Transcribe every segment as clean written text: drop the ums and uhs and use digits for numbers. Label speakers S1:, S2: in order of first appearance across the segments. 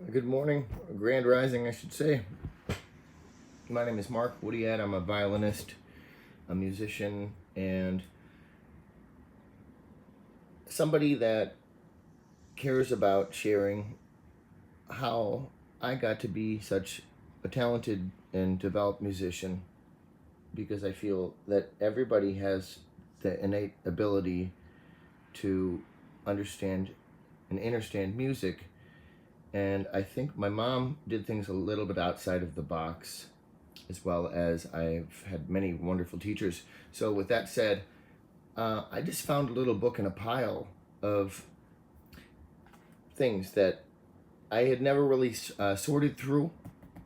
S1: Good morning, grand rising, I should say. My name is Mark Woodyatt. I'm a violinist, a musician, and somebody that cares about sharing how I got to be such a talented and developed musician, because I feel that everybody has the innate ability to understand and understand music. And I think my mom did things a little bit outside of the box, as well as I've had many wonderful teachers. So with that said, I just found a little book in a pile of things that I had never really sorted through.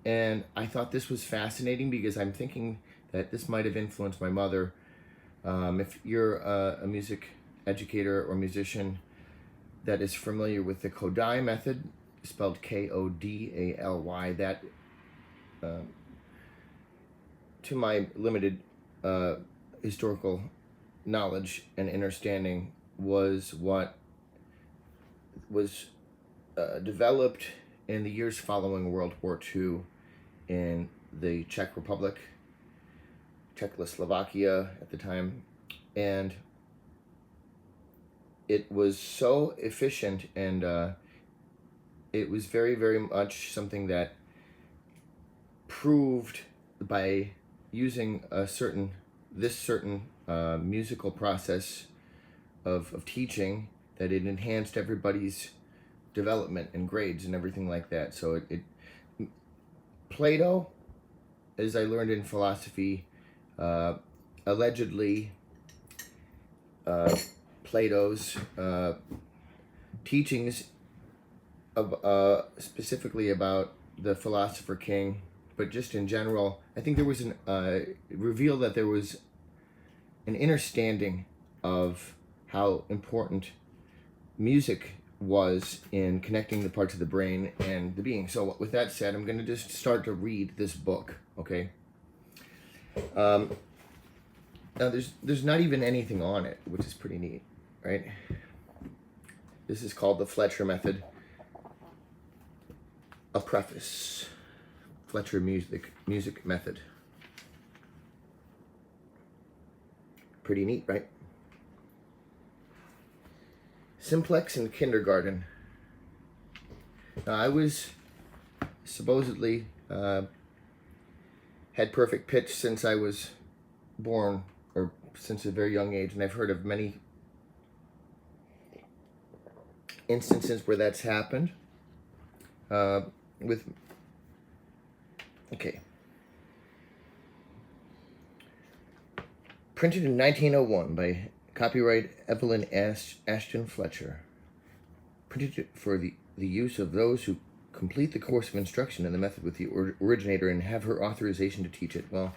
S1: And I thought this was fascinating because I'm thinking that this might have influenced my mother. If you're a music educator or musician that is familiar with the Kodai method, spelled Kodally, that to my limited historical knowledge and understanding was what was developed in the years following World War II in the Czech Republic, Czechoslovakia at the time, and it was so efficient, and it was very, very much something that proved by using this certain musical process of teaching that it enhanced everybody's development and grades and everything like that. So Plato, as I learned in philosophy, allegedly Plato's teachings of specifically about the philosopher king, but just in general, I think there was revealed that there was an understanding of how important music was in connecting the parts of the brain and the being. So with that said, I'm going to just start to read this book, okay? Now there's not even anything on it, which is pretty neat, right? This is called the Fletcher method. A preface. Fletcher music method. Pretty neat, right? Simplex in kindergarten. Now, I was supposedly had perfect pitch since I was born, or since a very young age, and I've heard of many instances where that's happened. Printed in 1901 by copyright Evelyn Ashton Fletcher. Printed for the use of those who complete the course of instruction in the method with the originator and have her authorization to teach it. Well,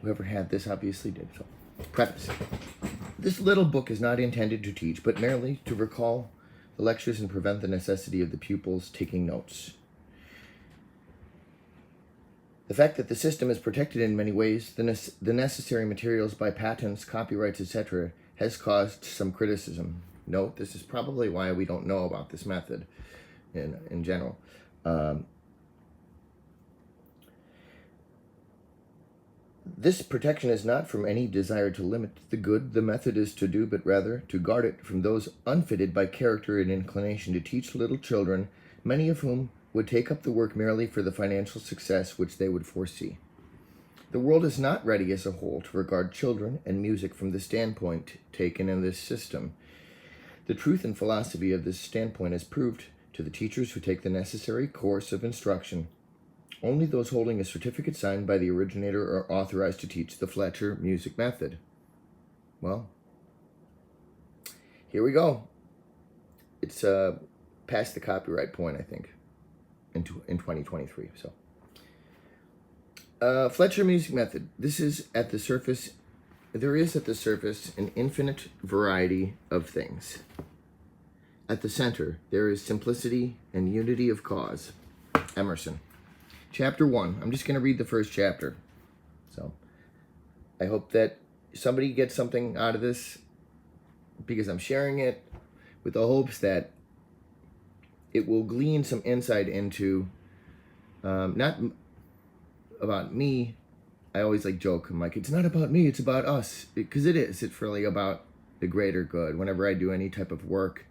S1: whoever had this obviously did. So, preface. This little book is not intended to teach, but merely to recall the lectures and prevent the necessity of the pupils taking notes. The fact that the system is protected in many ways, the necessary materials by patents, copyrights, etc., has caused some criticism. Note, this is probably why we don't know about this method in general. This protection is not from any desire to limit the good the method is to do, but rather to guard it from those unfitted by character and inclination to teach little children, many of whom would take up the work merely for the financial success which they would foresee. The world is not ready as a whole to regard children and music from the standpoint taken in this system. The truth and philosophy of this standpoint is proved to the teachers who take the necessary course of instruction. Only those holding a certificate signed by the originator are authorized to teach the Fletcher music method. Well, here we go. It's past the copyright point, I think, in 2023. So, Fletcher music method. This is at the surface. There is at the surface an infinite variety of things. At the center, there is simplicity and unity of cause. Emerson. Chapter 1. I'm just going to read the first chapter. So, I hope that somebody gets something out of this, because I'm sharing it with the hopes that it will glean some insight into, not about me. I always like joke, I'm like, it's not about me, it's about us, because it is. It's really about the greater good. Whenever I do any type of work,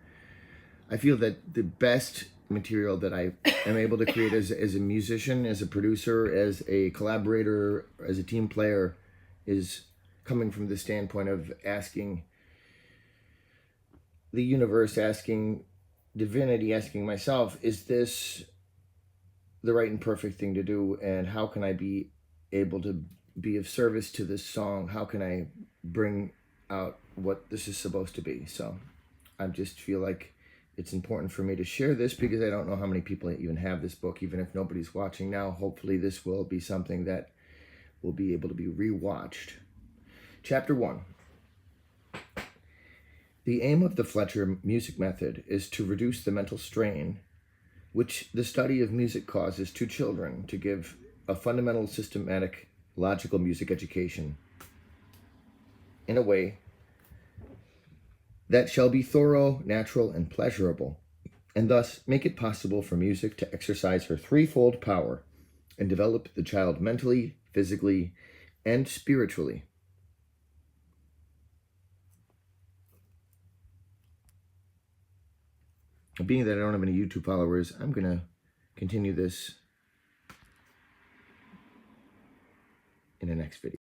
S1: I feel that the best material that I am able to create as a musician, as a producer, as a collaborator, as a team player, is coming from the standpoint of asking the universe, asking divinity, asking myself, is this the right and perfect thing to do? And how can I be able to be of service to this song? How can I bring out what this is supposed to be? So I just feel like it's important for me to share this, because I don't know how many people even have this book. Even if nobody's watching now, hopefully this will be something that will be able to be rewatched. Chapter 1. The aim of the Fletcher music method is to reduce the mental strain which the study of music causes to children, to give a fundamental, systematic, logical music education in a way that shall be thorough, natural, and pleasurable, and thus make it possible for music to exercise her threefold power and develop the child mentally, physically, and spiritually. Being that I don't have any YouTube followers, I'm going to continue this in the next video.